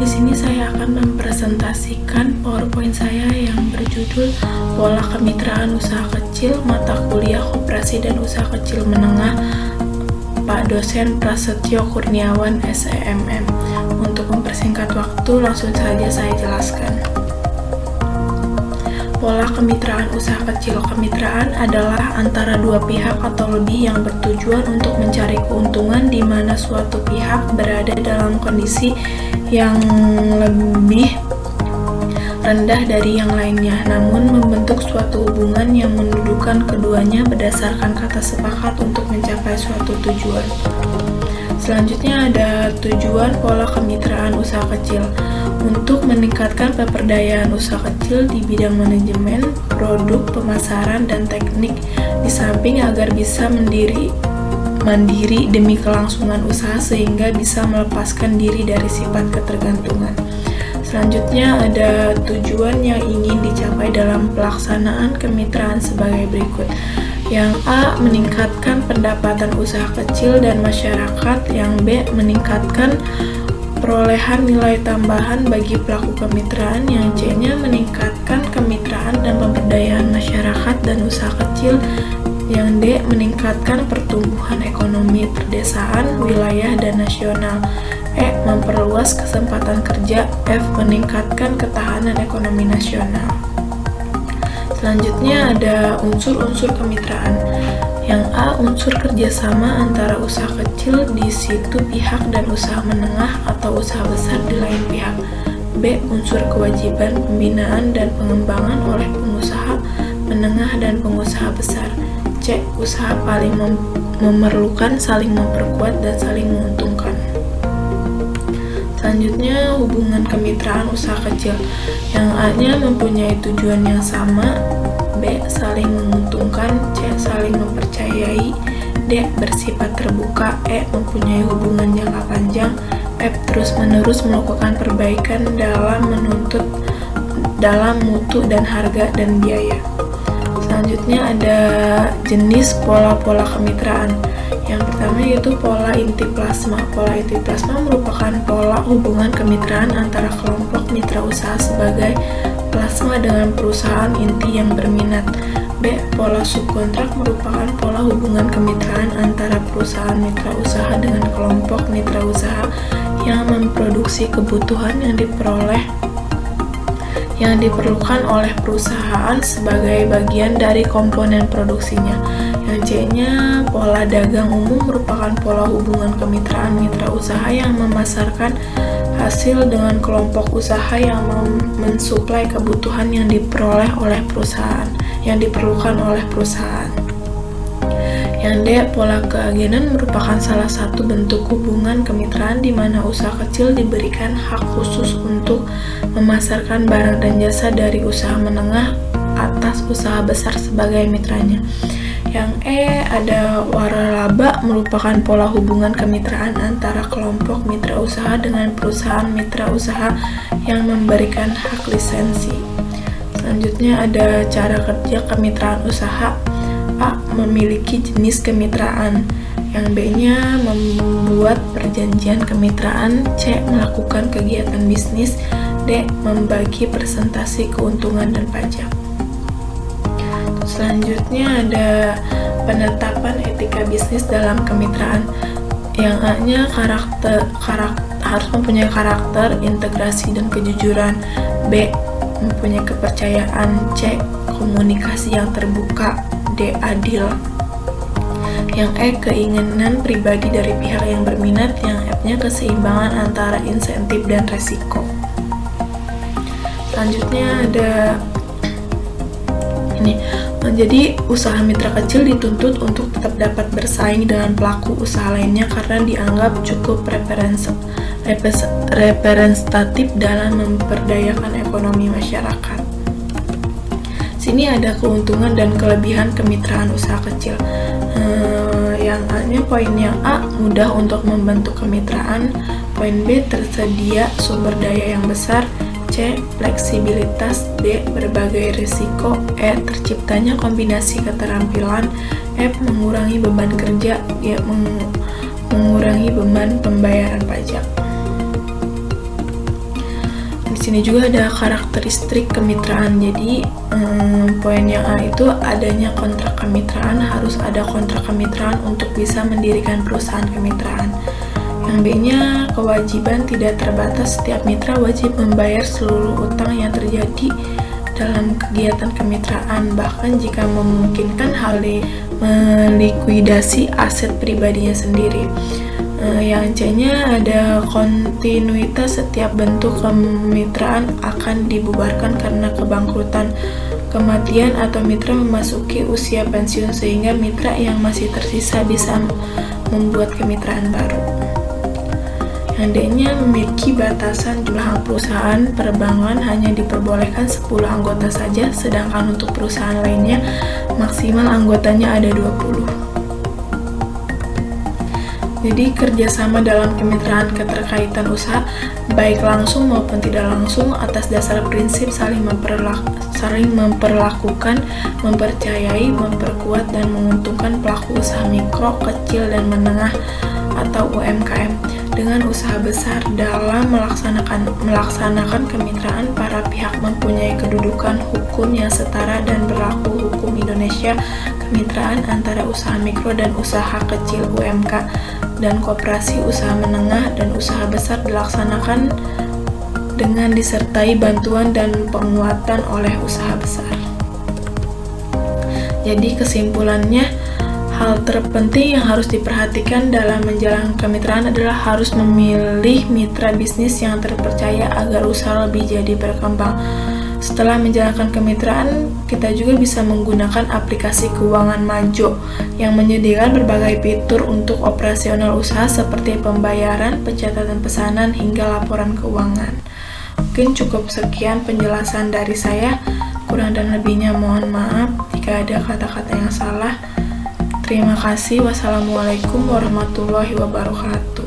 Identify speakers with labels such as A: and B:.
A: di sini saya akan mempresentasikan PowerPoint saya yang berjudul Pola Kemitraan Usaha Kecil Mata Kuliah Koperasi dan Usaha Kecil Menengah Pak Dosen Prasetyo Kurniawan SEMM. Untuk mempersingkat waktu, langsung saja saya jelaskan. Pola kemitraan usaha kecil. Kemitraan adalah antara dua pihak atau lebih yang bertujuan untuk mencari keuntungan di mana suatu pihak berada dalam kondisi yang lebih rendah dari yang lainnya, namun membentuk suatu hubungan yang mendudukan keduanya berdasarkan kata sepakat untuk mencapai suatu tujuan. Selanjutnya ada tujuan pola kemitraan usaha kecil. Untuk meningkatkan pemberdayaan usaha kecil di bidang manajemen, produk, pemasaran, dan teknik, di samping agar bisa mandiri demi kelangsungan usaha sehingga bisa melepaskan diri dari sifat ketergantungan. Selanjutnya ada tujuan yang ingin dicapai dalam pelaksanaan kemitraan sebagai berikut. Yang A, meningkatkan pendapatan usaha kecil dan masyarakat. Yang B, meningkatkan perolehan nilai tambahan bagi pelaku kemitraan. Yang C-nya meningkatkan kemitraan dan pemberdayaan masyarakat dan usaha kecil. Yang D, meningkatkan pertumbuhan ekonomi perdesaan, wilayah, dan nasional. E, memperluas kesempatan kerja. F, meningkatkan ketahanan ekonomi nasional. Selanjutnya ada unsur-unsur kemitraan. Yang A, unsur kerjasama antara usaha kecil di situ pihak dan usaha menengah atau usaha besar di lain pihak. B, unsur kewajiban pembinaan dan pengembangan oleh pengusaha menengah dan pengusaha besar. C, usaha paling memerlukan saling memperkuat dan saling menguntungkan. Selanjutnya, hubungan kemitraan usaha kecil. Yang A-nya mempunyai tujuan yang sama, B, saling menguntungkan, C, saling mempercayai, D, bersifat terbuka, E, mempunyai hubungan jangka panjang, F, terus-menerus melakukan perbaikan dalam mutu dan harga dan biaya. Selanjutnya ada jenis pola-pola kemitraan. Yang pertama yaitu pola inti plasma. Pola inti plasma merupakan pola hubungan kemitraan antara kelompok mitra usaha sebagai plasma dengan perusahaan inti yang berminat. B, pola subkontrak merupakan pola hubungan kemitraan antara perusahaan mitra usaha dengan kelompok mitra usaha yang memproduksi kebutuhan yang diperlukan oleh perusahaan sebagai bagian dari komponen produksinya. Yang C-nya, pola dagang umum merupakan pola hubungan kemitraan mitra usaha yang memasarkan hasil dengan kelompok usaha yang mensuplai kebutuhan yang diperoleh oleh perusahaan, yang diperlukan oleh perusahaan. Yang D, pola keagenan merupakan salah satu bentuk hubungan kemitraan di mana usaha kecil diberikan hak khusus untuk memasarkan barang dan jasa dari usaha menengah atas usaha besar sebagai mitranya. Yang E, ada waralaba merupakan pola hubungan kemitraan antara kelompok mitra usaha dengan perusahaan mitra usaha yang memberikan hak lisensi. Selanjutnya ada cara kerja kemitraan usaha. A, memiliki jenis kemitraan. Yang B-nya membuat perjanjian kemitraan. C, melakukan kegiatan bisnis. D, membagi presentasi keuntungan dan pajak. Selanjutnya ada penetapan etika bisnis dalam kemitraan. Yang A-nya harus mempunyai karakter, integrasi, dan kejujuran. B, mempunyai kepercayaan. C, komunikasi yang terbuka. D, adil. Yang E, keinginan pribadi dari pihak yang berminat. Yang F-nya keseimbangan antara insentif dan resiko. Selanjutnya ada ini. Jadi usaha mitra kecil dituntut untuk tetap dapat bersaing dengan pelaku usaha lainnya karena dianggap cukup representatif dalam memperdayakan ekonomi masyarakat. Sini ada keuntungan dan kelebihan kemitraan usaha kecil. Yang A-nya, poin yang A, mudah untuk membentuk kemitraan. Poin B, tersedia sumber daya yang besar. C, fleksibilitas. D, berbagai risiko. E, terciptanya kombinasi keterampilan. F, mengurangi beban kerja. G, mengurangi beban pembayaran pajak. di sini juga ada karakteristik kemitraan. Jadi poin yang A itu adanya kontrak kemitraan, harus ada kontrak kemitraan untuk bisa mendirikan perusahaan kemitraan. Yang B-nya kewajiban tidak terbatas, setiap mitra wajib membayar seluruh utang yang terjadi dalam kegiatan kemitraan, bahkan jika memungkinkan hal melikuidasi aset pribadinya sendiri. Yang C-nya ada kontinuitas, setiap bentuk kemitraan akan dibubarkan karena kebangkrutan, kematian, atau mitra memasuki usia pensiun, sehingga mitra yang masih tersisa bisa membuat kemitraan baru. Yang D-nya memiliki batasan jumlah perusahaan perbankan, hanya diperbolehkan 10 anggota saja, sedangkan untuk perusahaan lainnya maksimal anggotanya ada 20. Jadi kerjasama dalam kemitraan keterkaitan usaha, baik langsung maupun tidak langsung, atas dasar prinsip saling memperlakukan, mempercayai, memperkuat, dan menguntungkan pelaku usaha mikro, kecil, dan menengah atau UMKM dengan usaha besar. Dalam melaksanakan kemitraan, para pihak mempunyai kedudukan hukum yang setara dan berlaku hukum Indonesia. Kemitraan antara usaha mikro dan usaha kecil UMK dan koperasi usaha menengah dan usaha besar dilaksanakan dengan disertai bantuan dan penguatan oleh usaha besar. Jadi kesimpulannya, hal terpenting yang harus diperhatikan dalam menjalankan kemitraan adalah harus memilih mitra bisnis yang terpercaya agar usaha lebih jadi berkembang. Setelah menjalankan kemitraan, kita juga bisa menggunakan aplikasi keuangan Majo yang menyediakan berbagai fitur untuk operasional usaha seperti pembayaran, pencatatan pesanan, hingga laporan keuangan. Mungkin cukup sekian penjelasan dari saya. Kurang dan lebihnya mohon maaf jika ada kata-kata yang salah. Terima kasih. Wassalamualaikum warahmatullahi wabarakatuh.